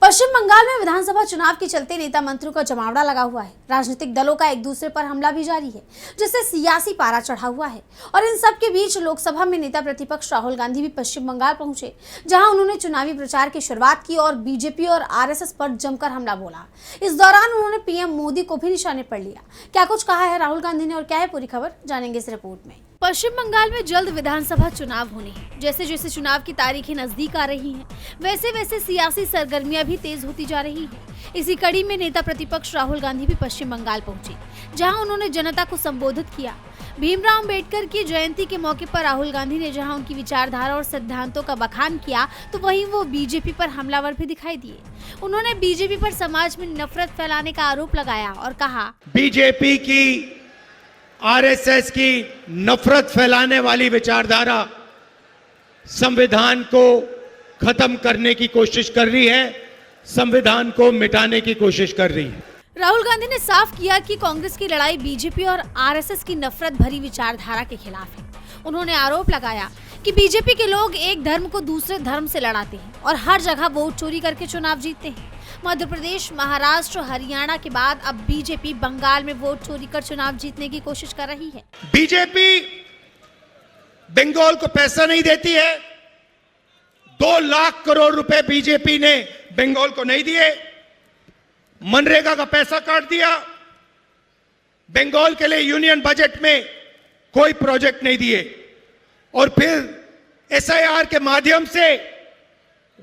पश्चिम बंगाल में विधानसभा चुनाव के चलते नेता मंत्रियों का जमावड़ा लगा हुआ है। राजनीतिक दलों का एक दूसरे पर हमला भी जारी है, जिससे सियासी पारा चढ़ा हुआ है। और इन सब के बीच लोकसभा में नेता प्रतिपक्ष राहुल गांधी भी पश्चिम बंगाल पहुंचे, जहां उन्होंने चुनावी प्रचार की शुरुआत की और बीजेपी और आरएसएस पर जमकर हमला बोला। इस दौरान उन्होंने पीएम मोदी को भी निशाने पर लिया। क्या कुछ कहा है राहुल गांधी ने और क्या है पूरी खबर, जानेंगे इस रिपोर्ट में। पश्चिम बंगाल में जल्द विधानसभा चुनाव होने हैं। जैसे जैसे चुनाव की तारीखें नजदीक आ रही हैं, वैसे वैसे सियासी सरगर्मियां भी तेज होती जा रही हैं। इसी कड़ी में नेता प्रतिपक्ष राहुल गांधी भी पश्चिम बंगाल पहुंचे, जहां उन्होंने जनता को संबोधित किया। भीमराव अंबेडकर की जयंती के मौके पर राहुल गांधी ने जहां उनकी विचारधारा और सिद्धांतों का बखान किया, तो वहीं वो बीजेपी पर हमलावर भी दिखाई दिए। उन्होंने बीजेपी पर समाज में नफरत फैलाने का आरोप लगाया और कहा, बीजेपी की आरएसएस की नफरत फैलाने वाली विचारधारा संविधान को खत्म करने की कोशिश कर रही है, संविधान को मिटाने की कोशिश कर रही है। राहुल गांधी ने साफ किया कि कांग्रेस की लड़ाई बीजेपी और आरएसएस की नफरत भरी विचारधारा के खिलाफ है। उन्होंने आरोप लगाया कि बीजेपी के लोग एक धर्म को दूसरे धर्म से लड़ाते हैं और हर जगह वोट चोरी करके चुनाव जीतते हैं। मध्य प्रदेश, महाराष्ट्र, हरियाणा के बाद अब बीजेपी बंगाल में वोट चोरी कर चुनाव जीतने की कोशिश कर रही है। बीजेपी बंगाल को पैसा नहीं देती है। 2 लाख करोड़ रुपए बीजेपी ने बंगाल को नहीं दिए। मनरेगा का पैसा काट दिया। बंगाल के लिए यूनियन बजट में कोई प्रोजेक्ट नहीं दिए और फिर एसआईआर के माध्यम से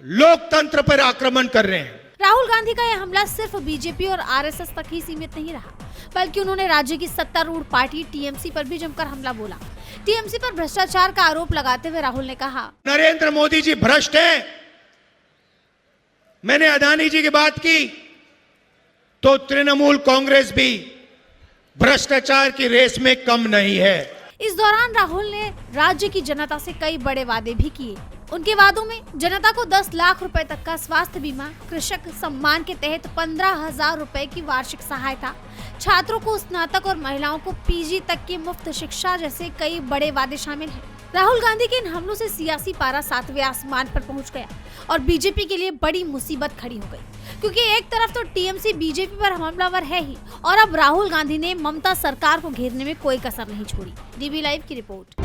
लोकतंत्र पर आक्रमण कर रहे हैं। राहुल गांधी का यह हमला सिर्फ बीजेपी और आरएसएस तक ही सीमित नहीं रहा, बल्कि उन्होंने राज्य की सत्तारूढ़ पार्टी टीएमसी पर भी जमकर हमला बोला। टीएमसी पर भ्रष्टाचार का आरोप लगाते हुए राहुल ने कहा, नरेंद्र मोदी जी भ्रष्ट हैं। मैंने अदानी जी की बात की तो तृणमूल कांग्रेस भी भ्रष्टाचार की रेस में कम नहीं है। इस दौरान राहुल ने राज्य की जनता से कई बड़े वादे भी किए। उनके वादों में जनता को 10 लाख रुपए तक का स्वास्थ्य बीमा, कृषक सम्मान के तहत 15,000 रुपए की वार्षिक सहायता, छात्रों को स्नातक और महिलाओं को पीजी तक की मुफ्त शिक्षा जैसे कई बड़े वादे शामिल हैं। राहुल गांधी के इन हमलों से सियासी पारा 7वें आसमान पर पहुंच गया और बीजेपी के लिए बड़ी मुसीबत खड़ी हो गई, क्योंकि एक तरफ तो टीएमसी बीजेपी पर हमलावर है ही और अब राहुल गांधी ने ममता सरकार को घेरने में कोई कसर नहीं छोड़ी। डीबी लाइव की रिपोर्ट।